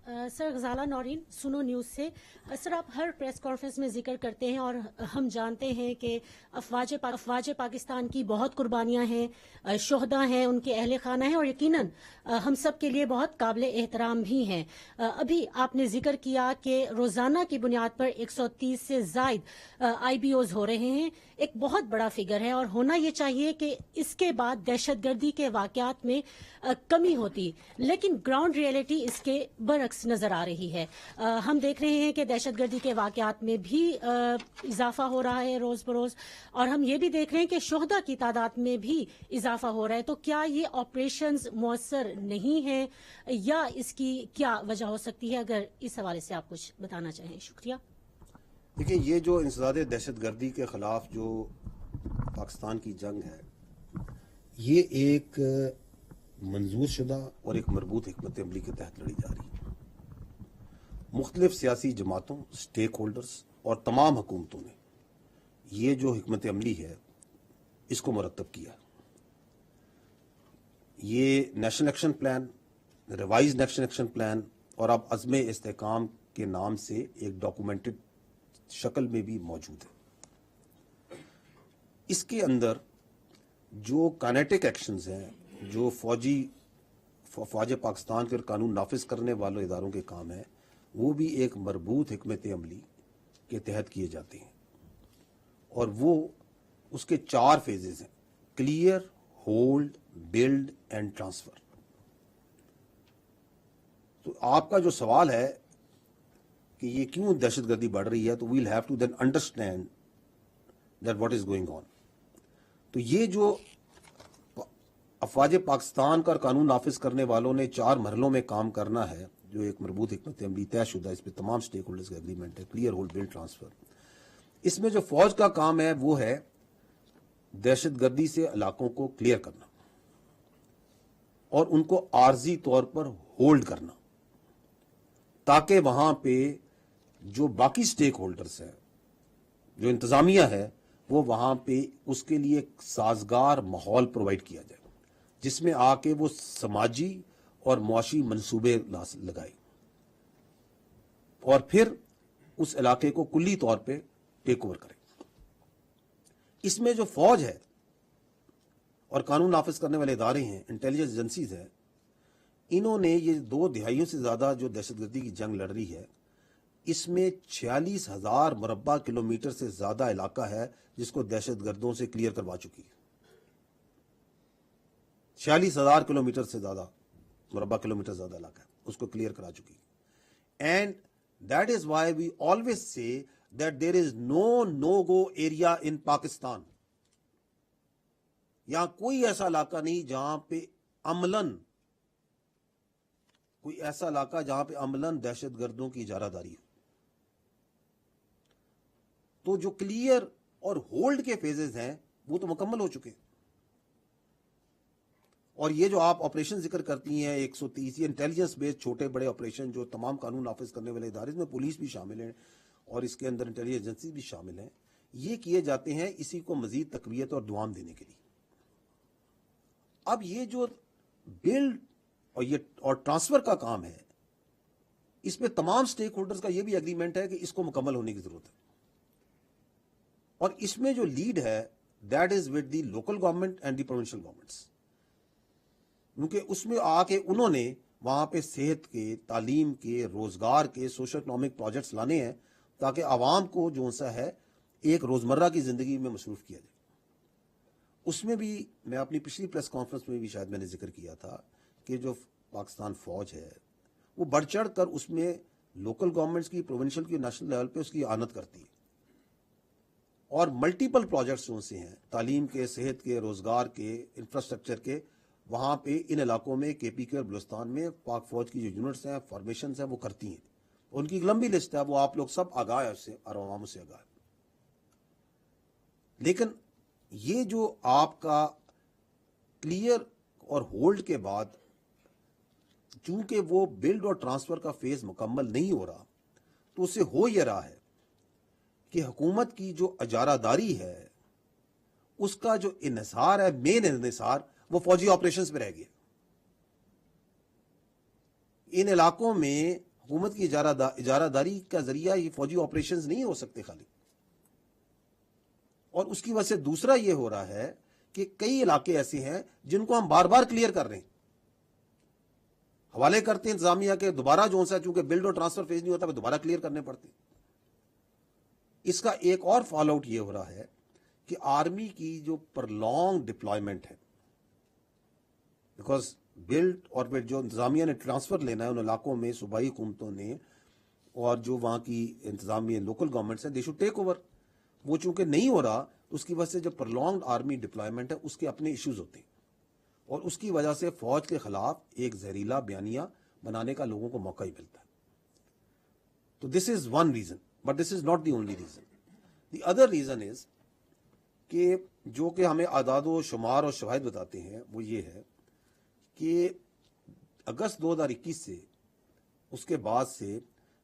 Sir गजाला नौरीन सुनो news से। Sir आप हर प्रेस कॉन्फ्रेंस में जिक्र करते हैं और हम जानते हैं कि अफवाज पाकिस्तान की बहुत कुर्बानियां हैं, शोहदा हैं, उनके अहले खाना हैं और यकीनन हम सब के लिए बहुत काबिल एहतराम भी हैं। अभी आपने जिक्र किया कि रोज़ाना की बुनियाद पर 130 से ज़ायद IBOs हो रहे हैं। एक बहुत बड़ा फिगर है और होना ये चाहिए कि इसके बाद दहशतगर्दी के वाक़यात में कमी होती, लेकिन ग्राउंड रियलिटी इसके बरक्स नजर आ रही है। हम देख रहे हैं कि दहशतगर्दी के वाक़यात में भी इजाफा हो रहा है रोज बरोज, और हम ये भी देख रहे हैं कि शोहदा की तादाद में भी इजाफा हो रहा है। तो क्या ये ऑपरेशंस मौसर नहीं है या इसकी क्या वजह हो सकती है? अगर इस हवाले से आप कुछ बताना चाहें। शुक्रिया। देखिए, ये जो इंसदाद दहशतगर्दी के खिलाफ जो पाकिस्तान की जंग है, ये एक मंजूर शुदा और एक मरबूत हिकमत अमली के तहत लड़ी जा रही है। मुख्तलिफ सियासी जमातों, स्टेक होल्डर्स और तमाम हुकूमतों ने ये जो हिकमत अमली है इसको मुरतब किया। ये national action plan, revise national action plan और अब अज़्म इस्तेहकाम के नाम से एक डॉक्यूमेंटेड शक्ल में भी मौजूद है। इसके अंदर जो काइनेटिक एक्शंस हैं, जो फौज पाकिस्तान के कानून नाफिज करने वाले इदारों के काम है, वो भी एक मरबूत हिकमत अमली के तहत किए जाते हैं और वो उसके 4 फेजेस हैं: clear, hold, build and transfer. तो आपका जो सवाल है कि ये क्यों दहशतगर्दी बढ़ रही है, तो we'll have to then understand that what is going on. तो ये जो अफवाज पाकिस्तान का कानून नाफिज करने वालों ने 4 मरहलों में काम करना है, जो एक मरबूत हिकमत अमली तयशुदा, इस पर तमाम स्टेक होल्डर्स का एग्रीमेंट है, क्लियर, होल्ड, बिल्ड, ट्रांसफर। इसमें जो फौज का काम है वो है दहशतगर्दी से इलाकों को क्लियर करना और उनको आर्जी तौर पर होल्ड करना, ताकि वहां पे जो बाकी स्टेक होल्डर्स हैं, जो इंतजामिया है, वो वहां पे उसके लिए एक साजगार माहौल प्रोवाइड किया जाए, जिसमें आके वो समाजी और मुआशी मंसूबे लगाए और फिर उस इलाके को कुल्ली तौर पे टेक ओवर करें। इसमें जो फौज है और कानून नाफिज करने वाले इदारे हैं, इंटेलिजेंस एजेंसीज हैं, इन्होंने ये 2 दिहाइयों से ज्यादा जो दहशतगर्दी की जंग लड़ रही है, इसमें 46,000 मुरब्बा किलोमीटर से ज्यादा इलाका है जिसको दहशतगर्दों से क्लियर करवा चुकी है। 46,000 किलोमीटर से ज्यादा मुरब्बा किलोमीटर ज्यादा इलाका है, उसको क्लियर करा चुकी है। And that is why we always say that there is no go area in Pakistan. यहां कोई ऐसा इलाका नहीं जहां पे अमलन, कोई ऐसा इलाका जहां पे अमलन दहशतगर्दों की इजारादारी हो। तो जो क्लियर और होल्ड के फेजेस हैं वो तो मुकम्मल हो चुके हैं। और ये जो आप ऑपरेशन जिक्र करती हैं 130, ये इंटेलिजेंस बेस्ड छोटे बड़े ऑपरेशन जो तमाम कानून नाफिज करने वाले इदारे, इसमें पुलिस भी शामिल है और इसके अंदर इंटेलिजेंस एजेंसी भी शामिल है, ये किए जाते हैं इसी को मजीद तकवीत और दुआम देने के लिए। अब ये जो बिल्ड और ट्रांसफर का काम है, इसमें तमाम स्टेक होल्डर्स का ये भी एग्रीमेंट है कि इसको मुकम्मल होने की जरूरत है। और इसमें जो लीड है that is with the local government and the provincial governments, क्योंकि उसमें आके उन्होंने वहां पे सेहत के, तालीम के, रोजगार के, सोशल इकोनॉमिक प्रोजेक्ट्स लाने हैं ताकि आवाम को जो सा है एक रोजमर्रा की जिंदगी में मसरूफ किया जाए। उसमें भी मैं अपनी पिछली प्रेस कॉन्फ्रेंस में भी शायद मैंने जिक्र किया था कि जो पाकिस्तान फौज है वो बढ़ चढ़ कर उसमें लोकल गवर्नमेंट्स की, प्रोविंशियल की, नेशनल लेवल पे उसकी आनत करती है और मल्टीपल प्रोजेक्ट्स जो से हैं, तालीम के, सेहत के, रोजगार के, इंफ्रास्ट्रक्चर के, वहां पे इन इलाकों में KP के और बलूचिस्तान में पाक फौज की जो यूनिट्स हैं, फॉर्मेशन हैं, वो करती हैं। उनकी एक लंबी लिस्ट है, वो आप लोग सब आगाह है उससे और आवाम से आगाह है। लेकिन ये जो आपका क्लियर और होल्ड के बाद चूंकि वो बिल्ड और ट्रांसफर का फेज मुकम्मल नहीं हो रहा, तो उससे हो यह रहा है कि हुकूमत की जो इजारादारी है उसका जो इन्हिसार है, मेन इन्हिसार, वो फौजी ऑपरेशंस में रह गया। इन इलाकों में حکومت کی اجارہ داری کا ذریعہ یہ فوجی آپریشنز نہیں ہو سکتے خالی. اور اس کی وجہ سے دوسرا یہ ہو رہا ہے کہ کئی علاقے ایسے ہیں جن کو ہم بار بار کلیئر کر رہے ہیں, حوالے کرتے ہیں انتظامیہ کے, دوبارہ جو سا چونکہ بلڈ اور ٹرانسفر فیز نہیں ہوتا تو دوبارہ کلیئر کرنے پڑتے. اس کا ایک اور فال آؤٹ یہ ہو رہا ہے کہ آرمی کی جو پرلونگ ڈپلائمنٹ ہے, بیکاز بلڈ اور پھر جو انتظامیہ نے ٹرانسفر لینا ہے ان علاقوں میں صوبائی حکومتوں نے اور جو وہاں کی انتظامیہ لوکل گورنمنٹس ہیں, دے شوڈ ٹیک اوور. وہ چونکہ نہیں ہو رہا تو اس کی وجہ سے جو پرلونگڈ آرمی ڈپلائمنٹ ہے اس کے اپنے ایشوز ہوتے ہیں, اور اس کی وجہ سے فوج کے خلاف ایک زہریلا بیانیہ بنانے کا لوگوں کو موقع ہی ملتا ہے. تو this is one reason, but this is not the only reason. The other reason is کہ جو کہ ہمیں اعداد و شمار اور شواہد بتاتے ہیں وہ یہ ہے کہ اگست 2021 سے اس کے بعد سے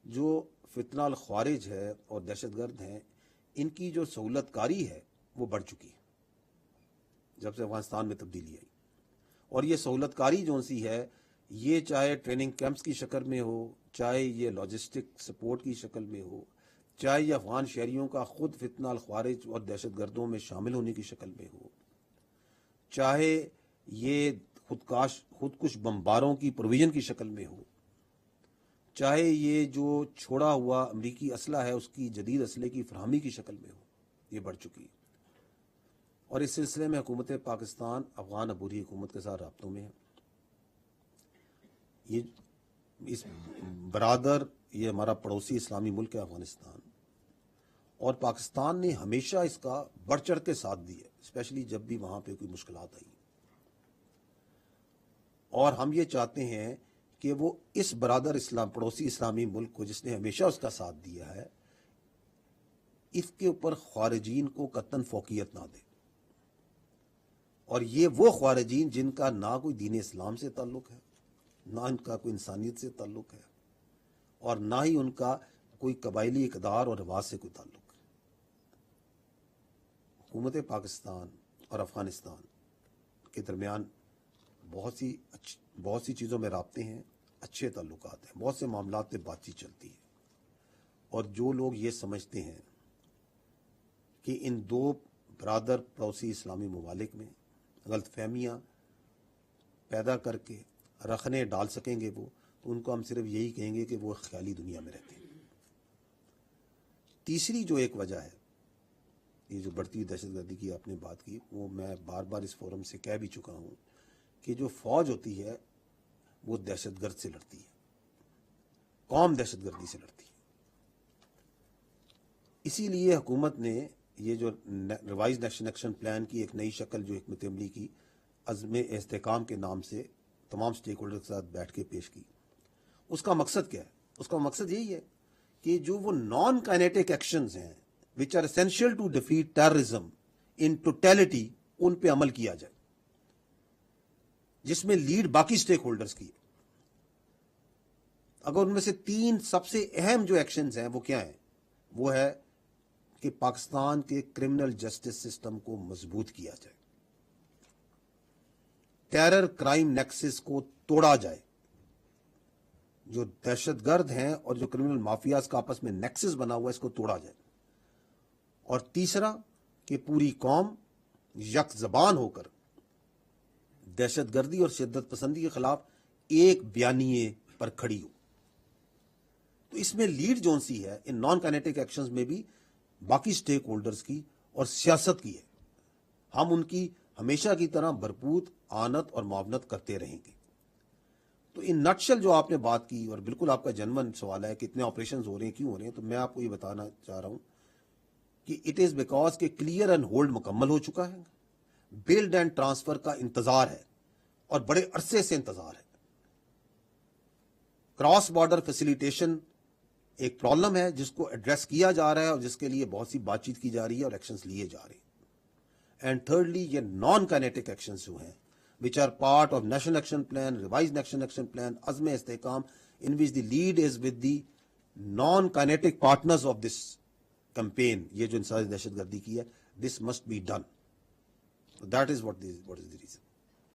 جو فتنہ الخوارج ہے اور دہشت گرد ہیں, ان کی جو سہولت کاری ہے وہ بڑھ چکی ہے جب سے افغانستان میں تبدیلی آئی. اور یہ سہولت کاری جو سی ہے, یہ چاہے ٹریننگ کیمپس کی شکل میں ہو, چاہے یہ لاجسٹک سپورٹ کی شکل میں ہو, چاہے یہ افغان شہریوں کا خود فتنہ الخوارج اور دہشت گردوں میں شامل ہونے کی شکل میں ہو, چاہے یہ خودکش بمباروں کی پروویژن کی شکل میں ہو, چاہے یہ جو چھوڑا ہوا امریکی اسلحہ ہے اس کی جدید اسلحے کی فراہمی کی شکل میں ہو, یہ بڑھ چکی ہے. اور اس سلسلے میں حکومت پاکستان افغان عبوری حکومت کے ساتھ رابطوں میں ہے. یہ اس برادر, یہ ہمارا پڑوسی اسلامی ملک ہے افغانستان, اور پاکستان نے ہمیشہ اس کا بڑھ چڑھ کے ساتھ دیا, اسپیشلی جب بھی وہاں پہ کوئی مشکلات آئی. اور ہم یہ چاہتے ہیں کہ وہ اس برادر اسلام پڑوسی اسلامی ملک کو جس نے ہمیشہ اس کا ساتھ دیا ہے, اس کے اوپر خارجین کو قطعاً فوقیت نہ دے. اور یہ وہ خارجین جن کا نہ کوئی دین اسلام سے تعلق ہے, نہ ان کا کوئی انسانیت سے تعلق ہے, اور نہ ہی ان کا کوئی قبائلی اقدار اور رواج سے کوئی تعلق ہے. حکومت پاکستان اور افغانستان کے درمیان بہت سی چیزوں میں رابطے ہیں, اچھے تعلقات ہیں, بہت سے معاملات پہ بات چیت چلتی ہے. اور جو لوگ یہ سمجھتے ہیں کہ ان دو برادر پڑوسی اسلامی ممالک میں غلط فہمیاں پیدا کر کے رکھنے ڈال سکیں گے وہ, تو ان کو ہم صرف یہی کہیں گے کہ وہ خیالی دنیا میں رہتے ہیں. تیسری جو ایک وجہ ہے, یہ جو بڑھتی ہوئی دہشت گردی کی آپ نے بات کی, وہ میں بار بار اس فورم سے کہہ بھی چکا ہوں کہ جو فوج ہوتی ہے وہ دہشت گرد سے لڑتی ہے, قوم دہشت گردی سے لڑتی ہے. اسی لیے حکومت نے یہ جو ریوائز نیشنل ایکشن پلان کی ایک نئی شکل جو حکمت عملی کی عزم استحکام کے نام سے تمام سٹیک ہولڈر کے ساتھ بیٹھ کے پیش کی. اس کا مقصد کیا ہے؟ اس کا مقصد یہی ہے کہ جو وہ نان کائنیٹک ایکشنز ہیں which are essential to defeat terrorism in totality, ان پہ عمل کیا جائے, جس میں لیڈ باقی سٹیک ہولڈرز کی ہے. اگر ان میں سے 3 سب سے اہم جو ایکشنز ہیں وہ کیا ہیں, وہ ہے کہ پاکستان کے کرمنل جسٹس سسٹم کو مضبوط کیا جائے, ٹیرر کرائم نیکسس کو توڑا جائے, جو دہشت گرد ہیں اور جو کرمنل مافیاز کا آپس میں نیکسس بنا ہوا ہے اس کو توڑا جائے. اور تیسرا کہ پوری قوم یک زبان ہو کر دہشت گردی اور شدت پسندی کے خلاف ایک بیانیے پر کھڑی ہو. تو اس میں لیڈ جون سی ہے ان نان کائنیٹک ایکشنز میں بھی باقی سٹیک ہولڈرز کی اور سیاست کی ہے. ہم ان کی ہمیشہ کی طرح بھرپور آنت اور معاونت کرتے رہیں گے. تو ان نٹشل جو آپ نے بات کی, اور بالکل آپ کا جنون سوال ہے کہ اتنے آپریشنز ہو رہے ہیں, کیوں ہو رہے ہیں, تو میں آپ کو یہ بتانا چاہ رہا ہوں کہ اٹ از بیکاز کہ کلیئر اینڈ ہولڈ مکمل ہو چکا ہے, بلڈ اینڈ ٹرانسفر کا انتظار ہے اور بڑے عرصے سے انتظار ہے. کراس بارڈر فیسیلیٹیشن ایک پرابلم ہے جس کو ایڈریس کیا جا رہا ہے اور جس کے لیے بہت سی بات چیت کی جا رہی ہے اور ایکشنز لیے جا رہے ہیں. اینڈ تھرڈلی یہ نان کائنیٹک ایکشنز جو ہیں which are part of National Action Plan, Revised National Action Plan, عزم استحکام, in which the lead is with the non-kinetic partners of this campaign, یہ جو انسانی دہشت گردی کی ہے, this must be done. So that is what is the reason.